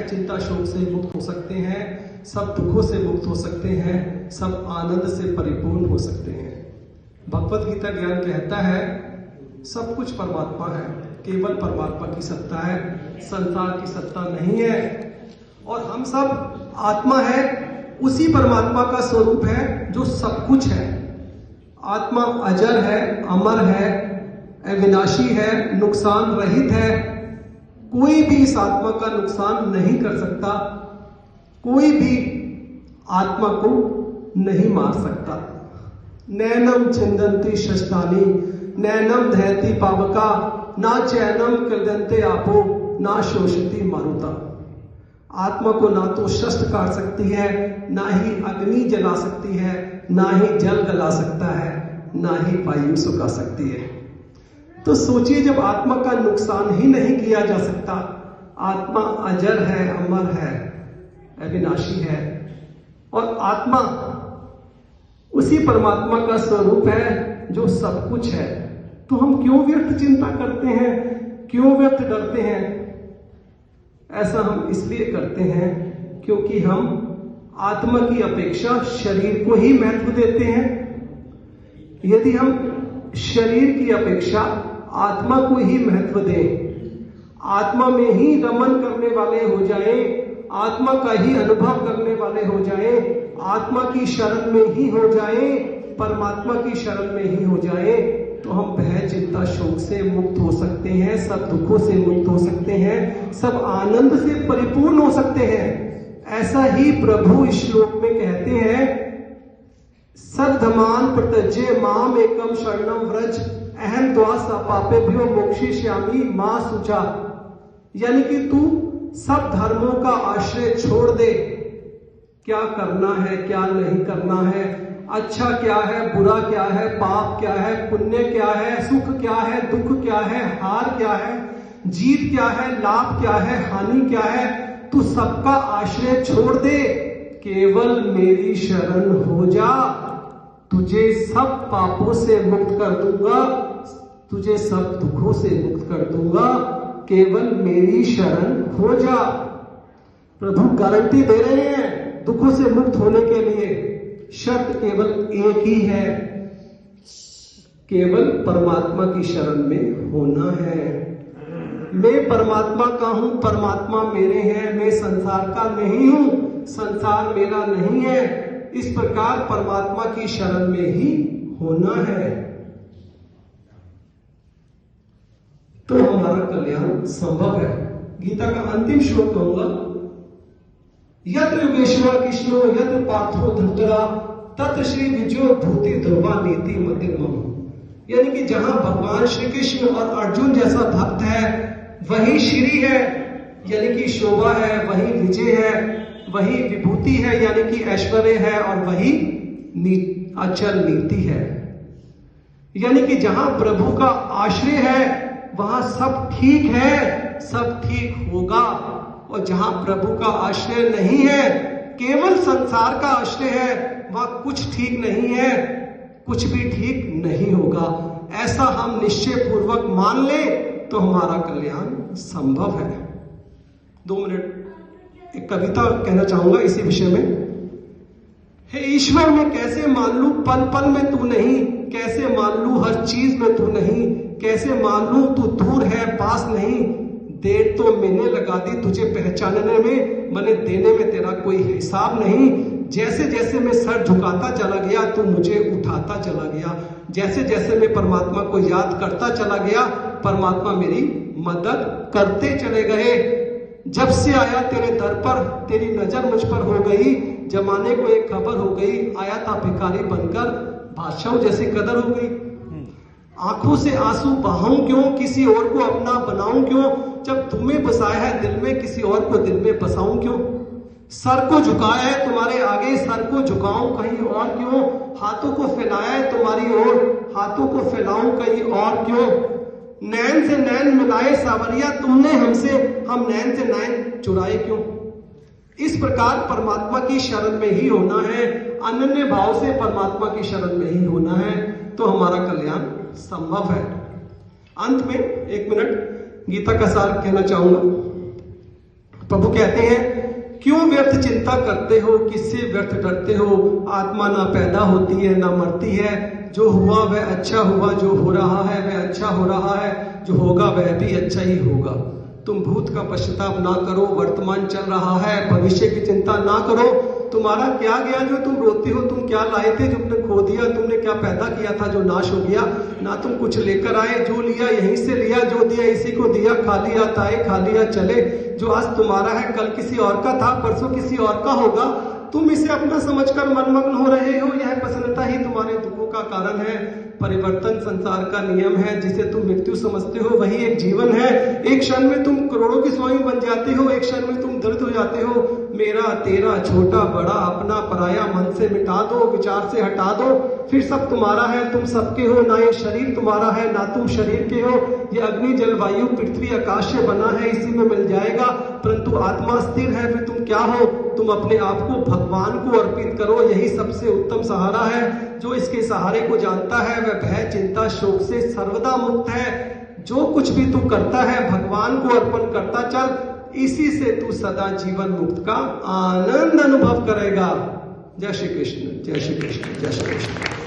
चिंता शोक से मुक्त हो सकते हैं, सब दुखों से मुक्त हो सकते हैं, सब आनंद से परिपूर्ण हो सकते हैं। भगवत गीता ज्ञान कहता है सब कुछ परमात्मा है, केवल परमात्मा की सत्ता है, संसार की सत्ता नहीं है। और हम सब आत्मा है, उसी परमात्मा का स्वरूप है जो सब कुछ है। आत्मा अजर है, अमर है, अविनाशी है, नुकसान रहित है। कोई भी इस आत्मा का नुकसान नहीं कर सकता, कोई भी आत्मा को नहीं मार सकता। नैनम छिंदन्ति शस्त्राणि नैनम दहति पावका ना चैनम कृदन्ते आपो ना शोषति मारुता। आत्मा को ना तो शस्त्र काट सकती है, ना ही अग्नि जला सकती है, ना ही जल गला सकता है, ना ही वायु सुखा सकती है। तो सोचिए, जब आत्मा का नुकसान ही नहीं किया जा सकता, आत्मा अजर है, अमर है, अविनाशी है, और आत्मा उसी परमात्मा का स्वरूप है जो सब कुछ है, तो हम क्यों व्यर्थ चिंता करते हैं, क्यों व्यर्थ डरते हैं? ऐसा हम इसलिए करते हैं क्योंकि हम आत्मा की अपेक्षा शरीर को ही महत्व देते हैं। यदि हम शरीर की अपेक्षा आत्मा को ही महत्व दें, आत्मा में ही रमन करने वाले हो जाएं, आत्मा का ही अनुभव करने वाले हो जाएं, आत्मा की शरण में ही हो जाएं, परमात्मा की शरण में ही हो जाएं, तो हम भय चिंता शोक से मुक्त हो सकते हैं, सब दुखों से मुक्त हो सकते हैं, सब आनंद से परिपूर्ण हो सकते हैं। ऐसा ही प्रभु इस श्लोक में कहते हैं, सद्धमान प्रत्यज्य माम एकम शरणम व्रज अहम द्वा पापेभ्यो मोक्षयिष्यामि मां शुचा। यानी कि तू सब धर्मों का आश्रय छोड़ दे। क्या करना है, क्या नहीं करना है, अच्छा क्या है, बुरा क्या है, पाप क्या है, पुण्य क्या है, सुख क्या है, दुख क्या है, हार क्या है, जीत क्या है, लाभ क्या है, हानि क्या है, तू सबका आश्रय छोड़ दे, केवल मेरी शरण हो जा, तुझे सब पापों से मुक्त कर दूंगा, तुझे सब दुखों से मुक्त कर दूंगा, केवल मेरी शरण हो जा। प्रभु गारंटी दे रहे हैं दुखों से मुक्त होने के लिए। शर्त केवल एक ही है, केवल परमात्मा की शरण में होना है। मैं परमात्मा का हूं, परमात्मा मेरे हैं, मैं संसार का नहीं हूं, संसार मेरा नहीं है। इस प्रकार परमात्मा की शरण में ही होना है, तो हमारा कल्याण संभव है। गीता का अंतिम श्लोक कहूंगा, यत्र योगेश्वर कृष्णो यत्र पार्थो धृतरा तत्र श्री विजयो भूति ध्रुवा नीति मतिर्मम। यानी कि जहां भगवान श्री कृष्ण और अर्जुन जैसा भक्त है वही श्री है, यानी कि शोभा है, वही विजय है, वही विभूति है, यानी कि ऐश्वर्य है, और वही अचल नीति है। यानी कि जहां प्रभु का आश्रय है वहां सब ठीक है, सब ठीक होगा, और जहां प्रभु का आश्रय नहीं है, केवल संसार का आश्रय है, वहां कुछ ठीक नहीं है, कुछ भी ठीक नहीं होगा। ऐसा हम निश्चय पूर्वक मान ले तो हमारा कल्याण संभव है। 2 मिनट एक कविता कहना चाहूंगा इसी विषय में। हे ईश्वर, मैं कैसे मान लूं पल पल में तू नहीं, कैसे मान लूं हर चीज में तू नहीं, कैसे मान लूं तू दूर है पास नहीं। देर तो मैंने लगा दी तुझे पहचानने में, मैंने देने में तेरा कोई हिसाब नहीं। जैसे जैसे मैं सर झुकाता चला गया तू मुझे उठाता चला गया, जैसे जैसे मैं परमात्मा को याद करता चला गया परमात्मा मेरी मदद करते चले गए। जब से आया तेरे दर पर तेरी नजर मुझ पर हो गई, जमाने को एक खबर हो गई, आया था भिखारी बनकर बादशाह जैसी कदर हो गई। आंखों से आंसू बहाऊं क्यों, किसी और को अपना बनाऊं क्यों, जब तुम्हें बसाया है दिल में किसी और को दिल में बसाऊं क्यों। सर को झुकाया है तुम्हारे आगे, सर को झुकाऊं कहीं और क्यों। हाथों को फैलाया है तुम्हारी ओर, हाथों को फैलाऊं कहीं और क्यों। नैन से नैन मिलाए सावरिया तुमने हमसे, हम नैन से नैन चुराए क्यों। इस प्रकार परमात्मा की शरण में ही होना है, अनन्य भाव से परमात्मा की शरण में ही होना है, तो हमारा कल्याण संभव है। अंत में 1 मिनट गीता का सार कहना चाहूंगा। प्रभु कहते हैं, क्यों व्यर्थ चिंता करते हो, किससे व्यर्थ डरते हो? आत्मा ना पैदा होती है ना मरती है। जो हुआ वह अच्छा हुआ, जो हो रहा है वह अच्छा हो रहा है, जो होगा वह भी अच्छा ही होगा। तुम भूत का पश्चाताप ना करो, वर्तमान चल रहा है, भविष्य की चिंता ना करो। तुम्हारा क्या गया जो तुम रोते हो? तुम क्या लाए थे जो तुमने खो दिया? तुमने क्या पैदा किया था जो नाश हो गया? ना तुम कुछ लेकर आए, जो लिया यहीं से लिया, जो दिया इसी को दिया। खाली हाथ आए खाली हाथ चले। जो आज तुम्हारा है कल किसी और का था, परसों किसी और का होगा। तुम इसे अपना समझकर मनमग्न हो रहे हो। यह प्रसन्नता ही तुम्हारे दुखों का कारण है। परिवर्तन संसार का नियम है। जिसे तुम मृत्यु समझते हो वही एक जीवन है। एक क्षण में तुम करोड़ों के स्वामी बन जाते हो, एक क्षण में तुम दर्द हो जाते हो। मेरा तेरा, छोटा बड़ा, अपना पराया मन से मिटा दो, विचार से हटा दो, फिर सब तुम्हारा है, तुम सबके हो। ना ये शरीर तुम्हारा है ना तुम शरीर के हो। ये अग्नि जल वायु पृथ्वी आकाश से बना है, इसी में मिल जाएगा। परंतु आत्मा स्थिर है। फिर तुम क्या हो? तुम अपने आप को भगवान को अर्पित करो। यही सबसे उत्तम सहारा है। जो इसके सहारे को जानता है वह भय चिंता शोक से सर्वदा मुक्त है। जो कुछ भी तू करता है भगवान को अर्पण करता चल, इसी से तू सदा जीवन मुक्त का आनंद अनुभव करेगा। जय श्री कृष्ण, जय श्री कृष्ण, जय श्री कृष्ण।